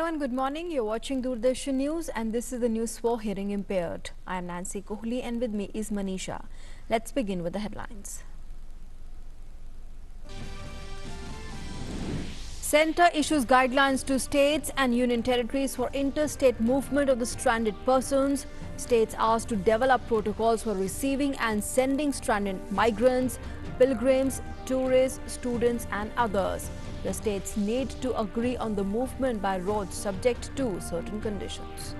everyone, good morning. You're watching Doordarshan News and this is the news for hearing impaired. I am Nancy Kohli and with me is Manisha. Let's begin with the headlines. Centre issues guidelines to states and union territories for interstate movement of the stranded persons. States asked to develop protocols for receiving and sending stranded migrants, pilgrims, tourists, students and others. The states need to agree on the movement by road subject to certain conditions.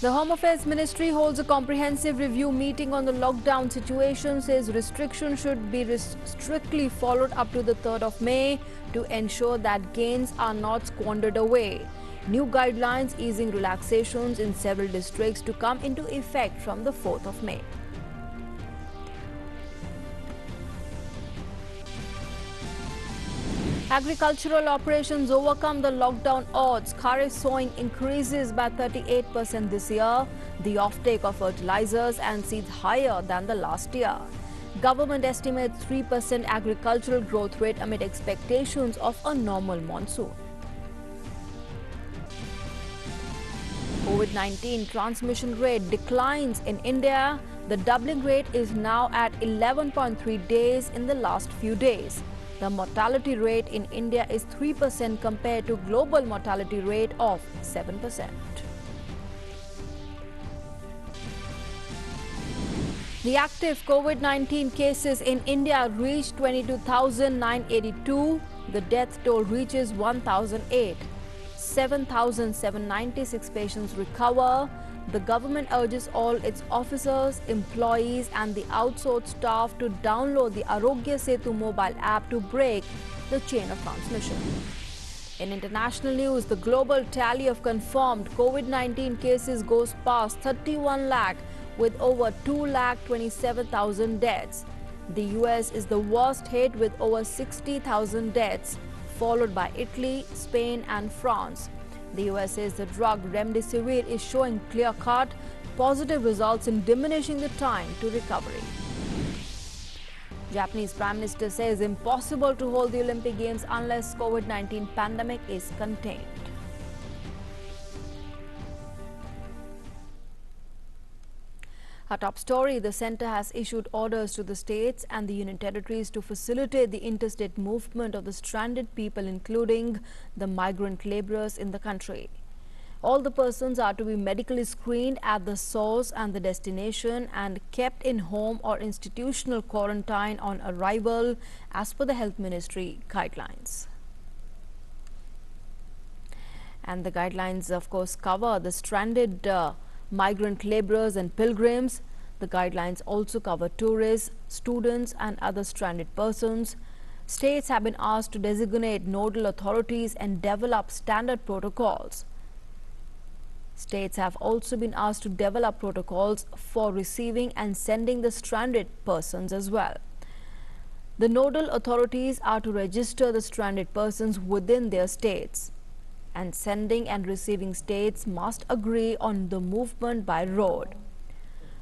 The Home Affairs Ministry holds a comprehensive review meeting on the lockdown situation, says restrictions should be strictly followed up to the 3rd of May to ensure that gains are not squandered away. New guidelines easing relaxations in several districts to come into effect from the 4th of May. Agricultural operations overcome the lockdown odds. Kharif sowing increases by 38% this year. The offtake of fertilizers and seeds higher than the last year. Government estimates 3% agricultural growth rate amid expectations of a normal monsoon. COVID-19 transmission rate declines in India. The doubling rate is now at 11.3 days in the last few days. The mortality rate in India is 3% compared to global mortality rate of 7%. The active COVID-19 cases in India reached 22,982. The death toll reaches 1,008. 7,796 patients recover. The government urges all its officers, employees and the outsourced staff to download the Arogya Setu mobile app to break the chain of transmission. In international news, the global tally of confirmed COVID-19 cases goes past 31 lakh with over 2,27,000 deaths. The US is the worst hit with over 60,000 deaths, followed by Italy, Spain and France. The US says the drug Remdesivir is showing clear-cut positive results in diminishing the time to recovery. Japanese Prime Minister says impossible to hold the Olympic Games unless COVID-19 pandemic is contained. Our top story, the centre has issued orders to the states and the union territories to facilitate the interstate movement of the stranded people, including the migrant labourers in the country. All the persons are to be medically screened at the source and the destination and kept in home or institutional quarantine on arrival as per the Health Ministry guidelines. And the guidelines, of course, cover the stranded migrant labourers and pilgrims. The guidelines also cover tourists, students and other stranded persons. States have been asked to designate nodal authorities and develop standard protocols. States have also been asked to develop protocols for receiving and sending the stranded persons as well. The nodal authorities are to register the stranded persons within their states, and sending and receiving states must agree on the movement by road.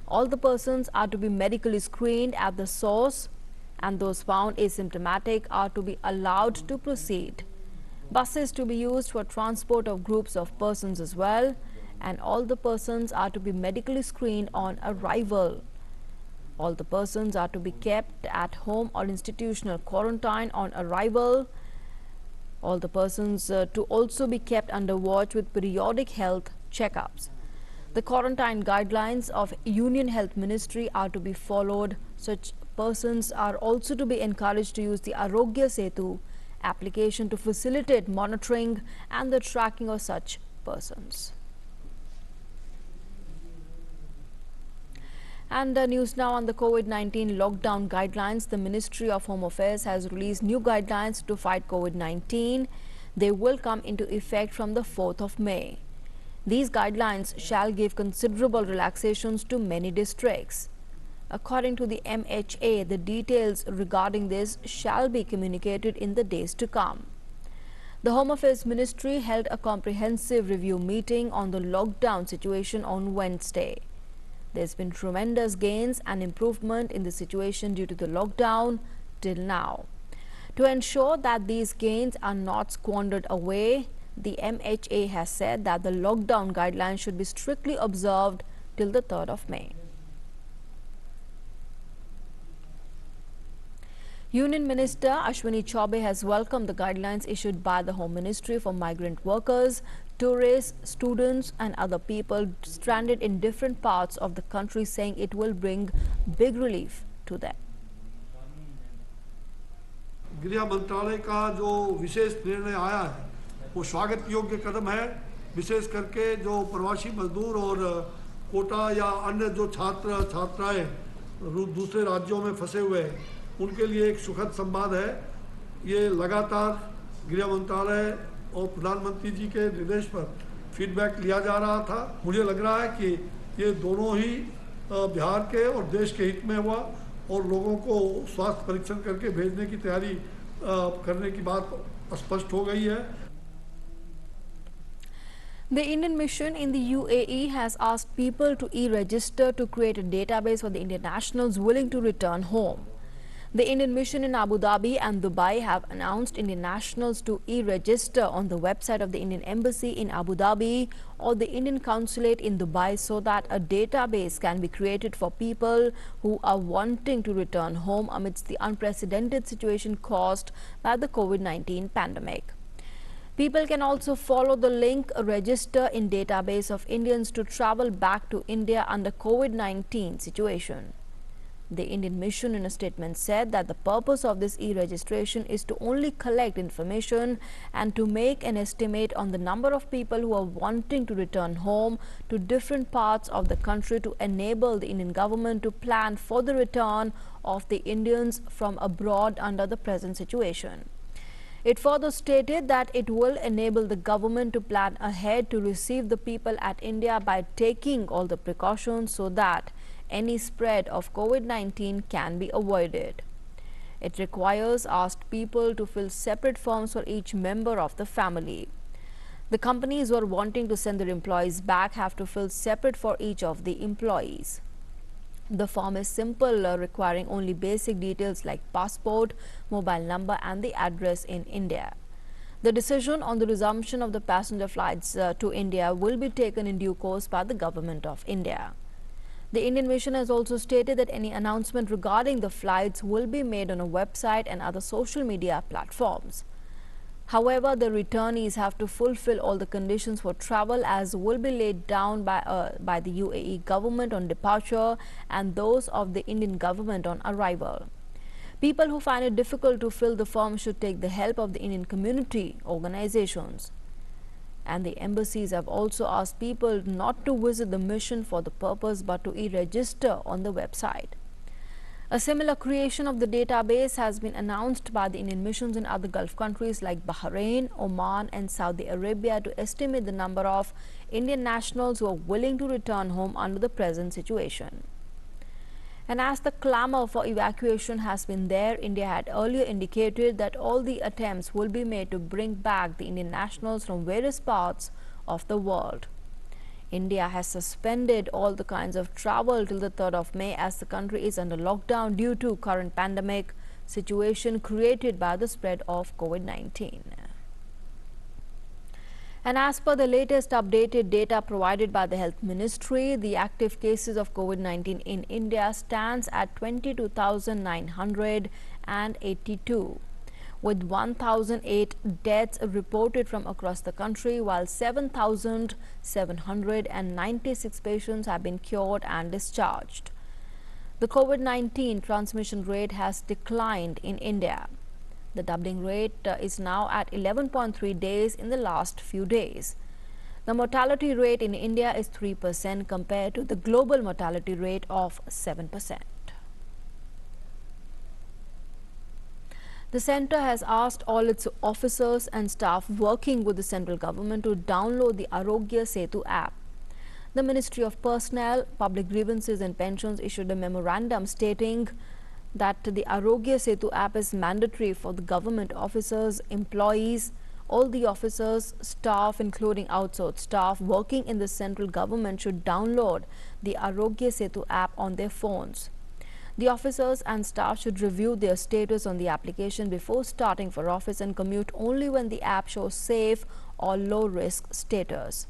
All the persons are to be medically screened at the source, and those found asymptomatic are to be allowed to proceed. Buses to be used for transport of groups of persons as well, and all the persons are to be medically screened on arrival. All the persons are to be kept at home or institutional quarantine on arrival. All the persons to also be kept under watch with periodic health checkups. The quarantine guidelines of Union Health Ministry are to be followed. Such persons are also to be encouraged to use the Arogya Setu application to facilitate monitoring and the tracking of such persons. And news now on the COVID-19 lockdown guidelines. The Ministry of Home Affairs has released new guidelines to fight COVID-19. They will come into effect from the 4th of May. These guidelines shall give considerable relaxations to many districts. According to the MHA, the details regarding this shall be communicated in the days to come. The Home Affairs Ministry held a comprehensive review meeting on the lockdown situation on Wednesday. There's been tremendous gains and improvement in the situation due to the lockdown. till now. To ensure that these gains are not squandered away, the MHA has said that the lockdown guidelines should be strictly observed till the 3rd of May. Union Minister Ashwini Chaubey has welcomed the guidelines issued by the Home Ministry for migrant workers, tourists, students and other people stranded in different parts of the country, saying it will bring big relief to them. गृह मंत्रालय का जो विशेष निर्णय आया है वो स्वागत योग्य कदम है। विशेष करके जो प्रवासी मजदूर और कोटा या अन्य जो छात्र छात्राएं दूसरे राज्यों में फंसे हुए हैं उनके लिए एक सुखद संवाद है। ये लगातार गृह मंत्रालय और प्रधानमंत्री जी के निर्देश पर फीडबैक लिया जा रहा था। मुझे लग रहा है कि ये दोनों ही बिहार के और देश के हित में हुआ और लोगों को स्वास्थ्य परीक्षण करके भेजने की तैयारी करने की बात स्पष्ट हो गई है। The Indian mission in the UAE has asked people to e-register to create a database for the Indian nationals willing to return home. The Indian mission in Abu Dhabi and Dubai have announced Indian nationals to e-register on the website of the Indian Embassy in Abu Dhabi or the Indian Consulate in Dubai so that a database can be created for people who are wanting to return home amidst the unprecedented situation caused by the COVID-19 pandemic. People can also follow the link register in database of Indians to travel back to India under COVID-19 situation. The Indian mission in a statement said that the purpose of this e-registration is to only collect information and to make an estimate on the number of people who are wanting to return home to different parts of the country to enable the Indian government to plan for the return of the Indians from abroad under the present situation. It further stated that it will enable the government to plan ahead to receive the people at India by taking all the precautions so that any spread of COVID-19 can be avoided. It requires asked people to fill separate forms for each member of the family. The companies who are wanting to send their employees back have to fill separate for each of the employees. The form is simple, requiring only basic details like passport, mobile number and the address in India. The decision on the resumption of the passenger flights to India will be taken in due course by the Government of India. The Indian mission has also stated that any announcement regarding the flights will be made on a website and other social media platforms. However, the returnees have to fulfill all the conditions for travel as will be laid down by the UAE government on departure and those of the Indian government on arrival. People who find it difficult to fill the form should take the help of the Indian community organizations. And the embassies have also asked people not to visit the mission for the purpose but to e-register on the website. A similar creation of the database has been announced by the Indian missions in other Gulf countries like Bahrain, Oman and Saudi Arabia to estimate the number of Indian nationals who are willing to return home under the present situation. And as the clamor for evacuation has been there, India had earlier indicated that all the attempts will be made to bring back the Indian nationals from various parts of the world. India has suspended all the kinds of travel till the 3rd of May as the country is under lockdown due to current pandemic situation created by the spread of COVID-19. And as per the latest updated data provided by the Health Ministry, the active cases of COVID-19 in India stands at 22,982, with 1,008 deaths reported from across the country, while 7,796 patients have been cured and discharged. The COVID-19 transmission rate has declined in India. The doubling rate is now at 11.3 days in the last few days. The mortality rate in India is 3% compared to the global mortality rate of 7%. The centre has asked all its officers and staff working with the central government to download the Arogya Setu app. The Ministry of Personnel, Public Grievances and Pensions issued a memorandum stating that the Arogya Setu app is mandatory for the government officers, employees, all the officers, staff including outsourced staff working in the central government should download the Arogya Setu app on their phones. The officers and staff should review their status on the application before starting for office and commute only when the app shows safe or low-risk status.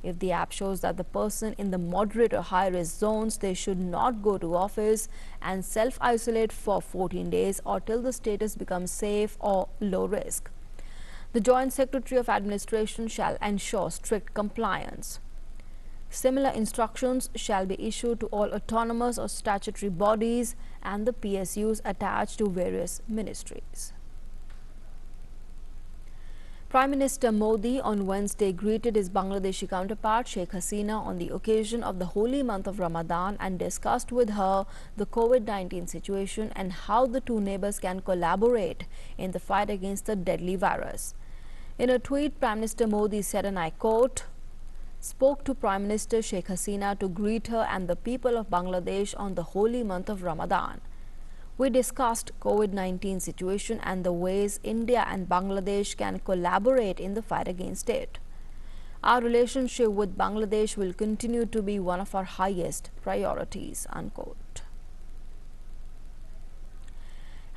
If the app shows that the person in the moderate or high-risk zones, they should not go to office and self-isolate for 14 days or till the status becomes safe or low risk. The Joint Secretary of Administration shall ensure strict compliance. Similar instructions shall be issued to all autonomous or statutory bodies and the PSUs attached to various ministries. Prime Minister Modi on Wednesday greeted his Bangladeshi counterpart Sheikh Hasina on the occasion of the holy month of Ramadan and discussed with her the COVID-19 situation and how the two neighbors can collaborate in the fight against the deadly virus. In a tweet, Prime Minister Modi said, and I quote, "Spoke to Prime Minister Sheikh Hasina to greet her and the people of Bangladesh on the holy month of Ramadan. We discussed COVID-19 situation and the ways India and Bangladesh can collaborate in the fight against it. Our relationship with Bangladesh will continue to be one of our highest priorities," unquote.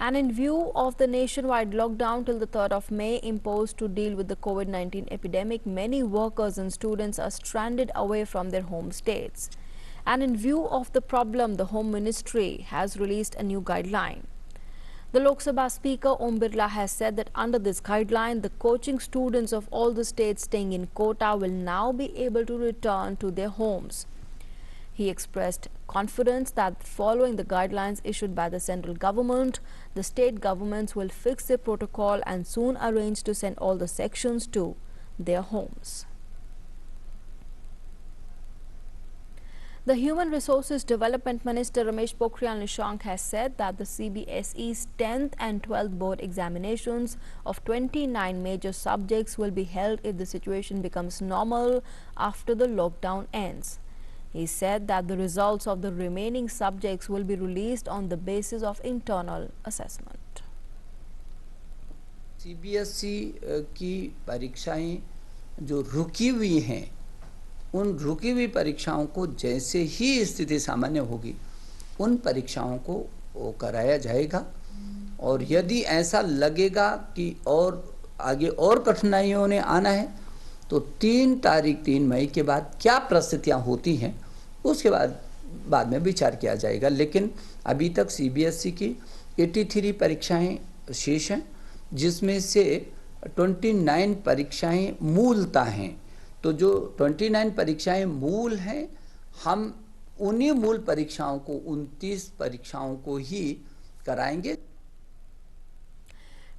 And in view of the nationwide lockdown till the 3rd of May imposed to deal with the COVID-19 epidemic, many workers and students are stranded away from their home states. And in view of the problem, the Home Ministry has released a new guideline. The Lok Sabha Speaker Om Birla has said that under this guideline, the coaching students of all the states staying in quota will now be able to return to their homes. He expressed confidence that following the guidelines issued by the central government, the state governments will fix their protocol and soon arrange to send all the sections to their homes. The Human Resources Development Minister Ramesh Pokhriyal Nishank has said that the CBSE's 10th and 12th board examinations of 29 major subjects will be held if the situation becomes normal after the lockdown ends. He said that the results of the remaining subjects will be released on the basis of internal assessment. CBSE की परीक्षाएं जो रुकी हुई हैं, उन रुकी हुई परीक्षाओं को जैसे ही स्थिति सामान्य होगी, उन परीक्षाओं को कराया जाएगा। और यदि ऐसा लगेगा कि और आगे और कठिनाइयों ने आना है, तो 3 मई के बाद क्या परिस्थितियां होती हैं, उसके बाद में विचार किया जाएगा। लेकिन अभी तक CBSE की 83 परीक्षाएं शेष हैं, जिसमें से 29 परीक्षाएं मूलतः हैं। तो जो 29 परीक्षाएं मूल हैं, हम उन्हीं मूल परीक्षाओं को 29 परीक्षाओं को ही कराएंगे।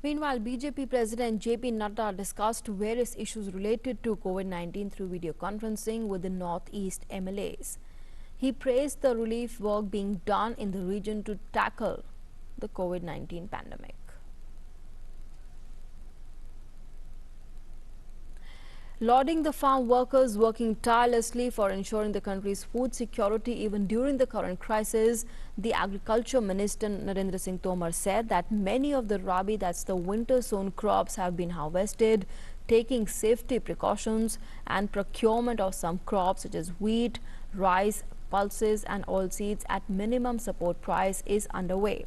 Meanwhile, BJP President JP Nadda discussed various issues related to COVID-19 through video conferencing with the Northeast MLAs. He praised the relief work being done in the region to tackle the COVID-19 pandemic. Lauding the farm workers working tirelessly for ensuring the country's food security even during the current crisis, the Agriculture Minister Narendra Singh Tomar said that many of the rabi, that's the winter-sown crops, have been harvested, taking safety precautions, and procurement of some crops such as wheat, rice, pulses and oilseeds at minimum support price is underway.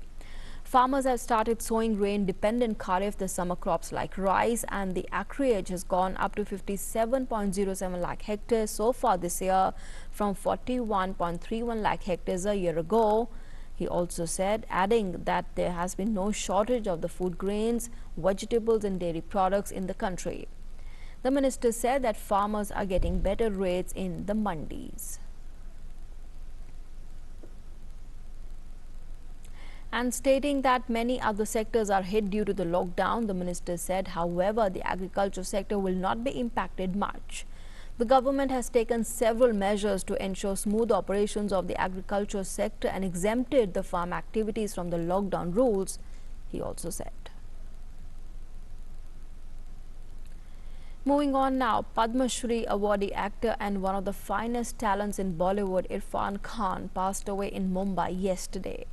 Farmers have started sowing rain-dependent kharif, the summer crops like rice, and the acreage has gone up to 57.07 lakh hectares so far this year from 41.31 lakh hectares a year ago. He also said, adding that there has been no shortage of the food grains, vegetables and dairy products in the country. The minister said that farmers are getting better rates in the mandis. And stating that many other sectors are hit due to the lockdown, the minister said, however, the agriculture sector will not be impacted much. The government has taken several measures to ensure smooth operations of the agriculture sector and exempted the farm activities from the lockdown rules, he also said. Moving on now, Padma Shri awardee actor and one of the finest talents in Bollywood, Irfan Khan, passed away in Mumbai yesterday.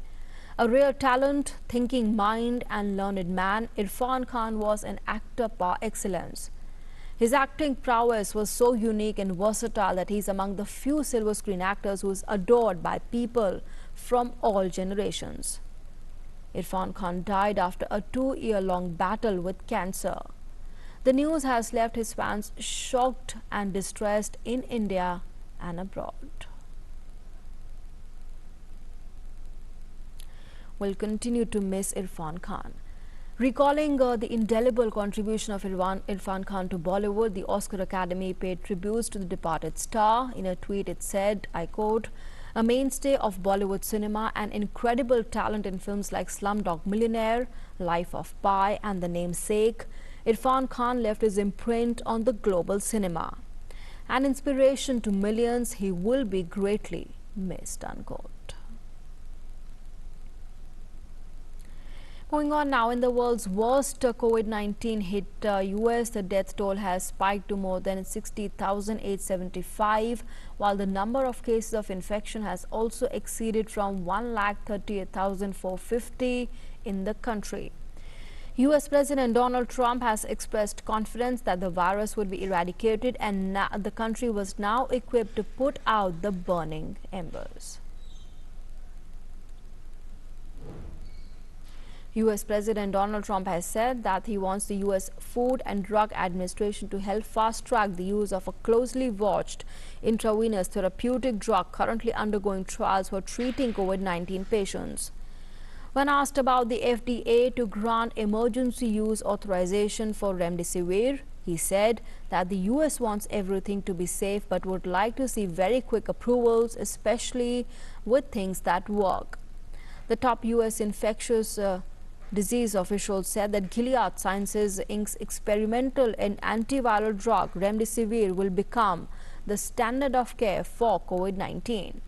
A rare talent, thinking mind and learned man, Irfan Khan was an actor par excellence. His acting prowess was so unique and versatile that he is among the few silver screen actors who is adored by people from all generations. Irfan Khan died after a 2-year-long battle with cancer. The news has left his fans shocked and distressed in India and abroad. We'll continue to miss Irfan Khan. Recalling the indelible contribution of Irfan Khan to Bollywood, the Oscar Academy paid tributes to the departed star. In a tweet, it said, I quote, "A mainstay of Bollywood cinema and incredible talent in films like Slumdog Millionaire, Life of Pi and The Namesake, Irfan Khan left his imprint on the global cinema. An inspiration to millions, he will be greatly missed," unquote. Going on now, in the world's worst COVID-19 hit US, the death toll has spiked to more than 60,875, while the number of cases of infection has also exceeded from 138,450 in the country. US President Donald Trump has expressed confidence that the virus would be eradicated, and the country was now equipped to put out the burning embers. US President Donald Trump has said that he wants the US Food and Drug Administration to help fast-track the use of a closely watched intravenous therapeutic drug currently undergoing trials for treating COVID-19 patients. When asked about the FDA to grant emergency use authorization for Remdesivir, he said that the US wants everything to be safe but would like to see very quick approvals, especially with things that work. The top US infectious disease officials said that Gilead Sciences Inc.'s experimental and antiviral drug Remdesivir will become the standard of care for COVID-19.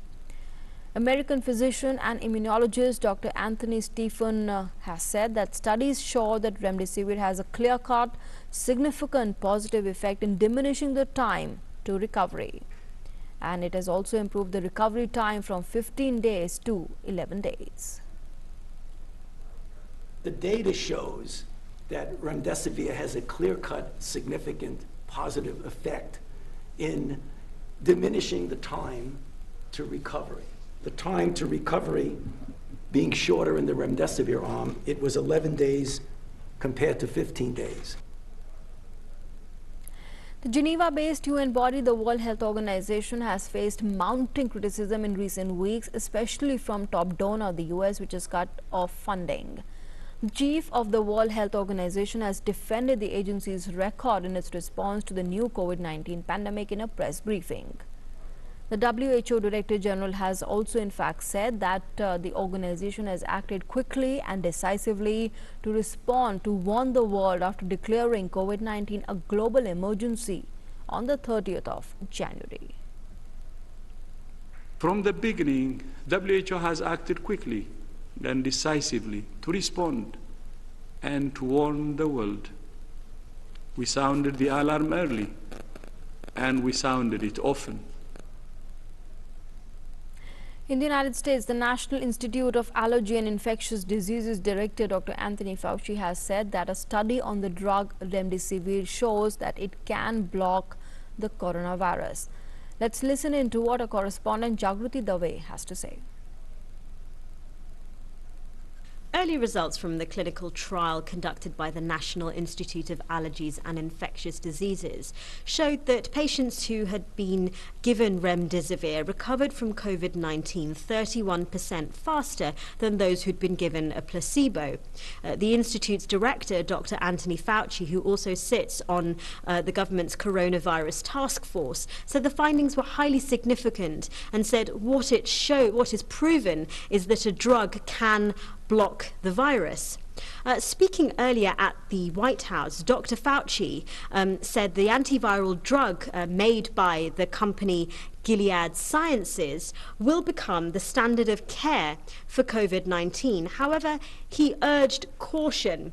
American physician and immunologist Dr. Anthony Stephen has said that studies show that Remdesivir has a clear-cut, significant positive effect in diminishing the time to recovery. And it has also improved the recovery time from 15 days to 11 days. The data shows that Remdesivir has a clear-cut, significant, positive effect in diminishing the time to recovery. The time to recovery being shorter in the Remdesivir arm, it was 11 days compared to 15 days. The Geneva-based UN body, the World Health Organization, has faced mounting criticism in recent weeks, especially from top donor, the US, which has cut off funding. The chief of the World Health Organization has defended the agency's record in its response to the new COVID-19 pandemic in a press briefing. The WHO Director General has also in fact said that the organization has acted quickly and decisively to respond to warn the world after declaring COVID-19 a global emergency on the 30th of January. From the beginning, WHO has acted quickly and decisively to respond and to warn the world. We sounded the alarm early, and we sounded it often. In the United States, the National Institute of Allergy and Infectious Diseases Director Dr. Anthony Fauci has said that a study on the drug Remdesivir shows that it can block the coronavirus. Let's listen in to what our correspondent Jagrati Dave has to say. Early results from the clinical trial conducted by the National Institute of Allergies and Infectious Diseases showed that patients who had been given Remdesivir recovered from COVID-19 31% faster than those who'd been given a placebo. The Institute's director, Dr. Anthony Fauci, who also sits on the government's coronavirus task force, said the findings were highly significant and said what is proven is that a drug can block the virus. Speaking earlier at the White House, Dr. Fauci said the antiviral drug made by the company Gilead Sciences will become the standard of care for COVID-19. However, he urged caution,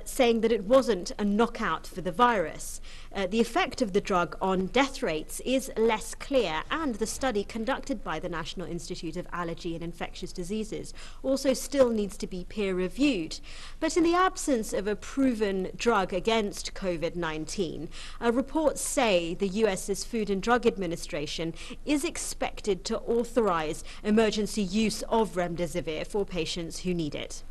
saying that it wasn't a knockout for the virus. The effect of the drug on death rates is less clear, and the study conducted by the National Institute of Allergy and Infectious Diseases also still needs to be peer-reviewed. But in the absence of a proven drug against COVID-19, reports say the US's Food and Drug Administration is expected to authorize emergency use of Remdesivir for patients who need it.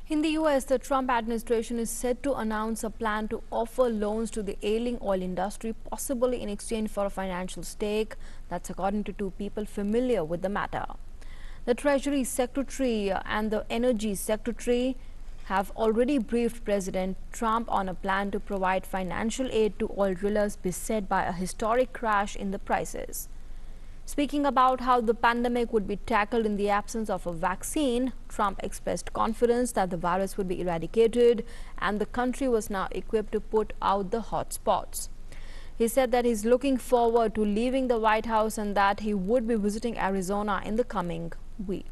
In the US, the Trump administration is set to announce a plan to offer loans to the ailing oil industry, possibly in exchange for a financial stake. That's according to two people familiar with the matter. The Treasury Secretary and the Energy Secretary have already briefed President Trump on a plan to provide financial aid to oil drillers beset by a historic crash in the prices. Speaking about how the pandemic would be tackled in the absence of a vaccine, Trump expressed confidence that the virus would be eradicated and the country was now equipped to put out the hot spots. He said that he's looking forward to leaving the White House and that he would be visiting Arizona in the coming week.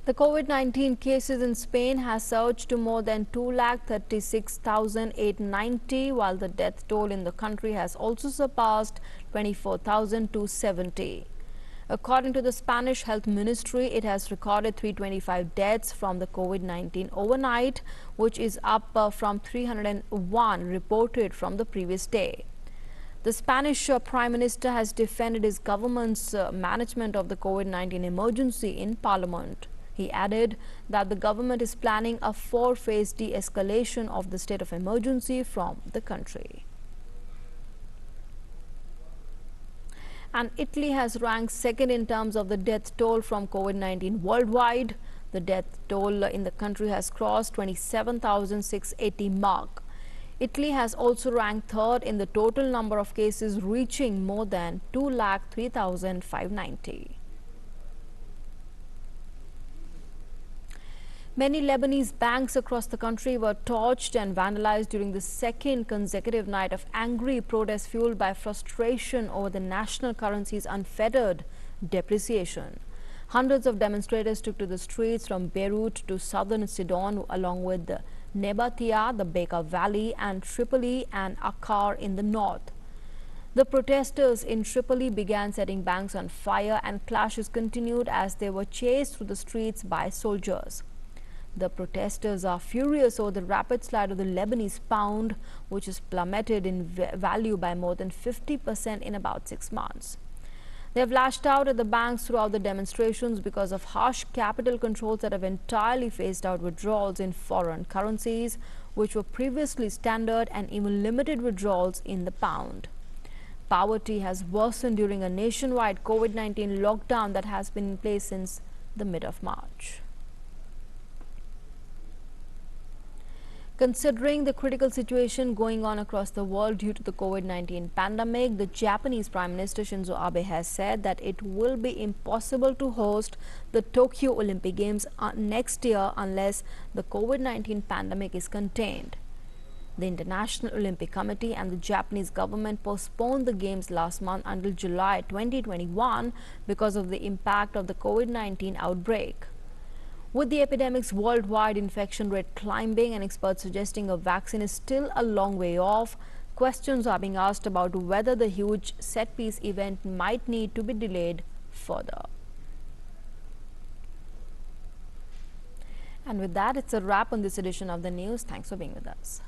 The COVID-19 cases in Spain has surged to more than 236,890, while the death toll in the country has also surpassed 24,270. According to the Spanish Health Ministry, it has recorded 325 deaths from the COVID-19 overnight, which is up from 301 reported from the previous day. The Spanish Prime Minister has defended his government's management of the COVID-19 emergency in Parliament. He added that the government is planning a 4-phase de-escalation of the state of emergency from the country. And Italy has ranked second in terms of the death toll from COVID-19 worldwide. The death toll in the country has crossed 27,680 mark. Italy has also ranked third in the total number of cases, reaching more than 203,590. Many Lebanese banks across the country were torched and vandalized during the second consecutive night of angry protests fueled by frustration over the national currency's unfettered depreciation. Hundreds of demonstrators took to the streets from Beirut to southern Sidon, along with the Nebatia, the Bekaa Valley, and Tripoli and Akkar in the north. The protesters in Tripoli began setting banks on fire, and clashes continued as they were chased through the streets by soldiers. The protesters are furious over the rapid slide of the Lebanese pound, which has plummeted in value by more than 50% in about 6 months. They have lashed out at the banks throughout the demonstrations because of harsh capital controls that have entirely phased out withdrawals in foreign currencies, which were previously standard, and even limited withdrawals in the pound. Poverty has worsened during a nationwide COVID-19 lockdown that has been in place since the mid of March. Considering the critical situation going on across the world due to the COVID-19 pandemic, the Japanese Prime Minister Shinzo Abe has said that it will be impossible to host the Tokyo Olympic Games next year unless the COVID-19 pandemic is contained. The International Olympic Committee and the Japanese government postponed the Games last month until July 2021 because of the impact of the COVID-19 outbreak. With the epidemic's worldwide infection rate climbing and experts suggesting a vaccine is still a long way off, questions are being asked about whether the huge set-piece event might need to be delayed further. And with that, it's a wrap on this edition of the news. Thanks for being with us.